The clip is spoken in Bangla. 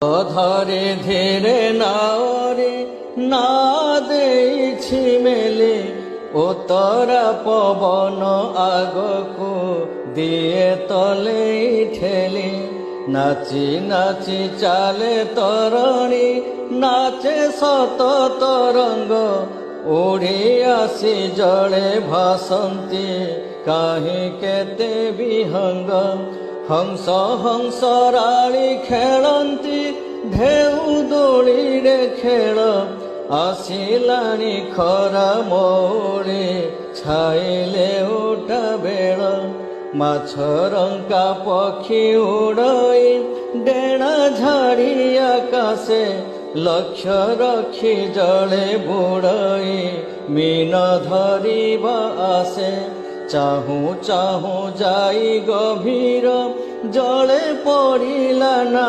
ধরে ধীরে নাওরে না দেইছি মেলে উত্তরা পবন আগকু দিয়ে তলে ঠেলে নাচি নাচি চালে তরণী নাচে শত তরঙ্গ উড়ি আসি জলে ভাসন্তি কাহি কেতে বিহঙ্গ হংস হংসরাଳି খেলন্তি ঢেউ দোଳିରେ ଖେଳ ଆସିଲାଣି ଖରା ମଉଳି ଛାଇଲେ ଉଠା ବେଳ ମାଛ ରଙ୍କା ପକ୍ଷୀ ଉଡ଼ଇ ଡେଣା ଝାଡ଼ି ଆକାଶେ ଲକ୍ଷ୍ୟ ରଖି ଜଳେ ବୁଡ଼ଇ ମୀନ ଧରିବା ଆସେ ଚାହୁଁ ଚାହୁଁ ଯାଇ ଗଭୀର ଜଳେ ପଡ଼ିଲା ନା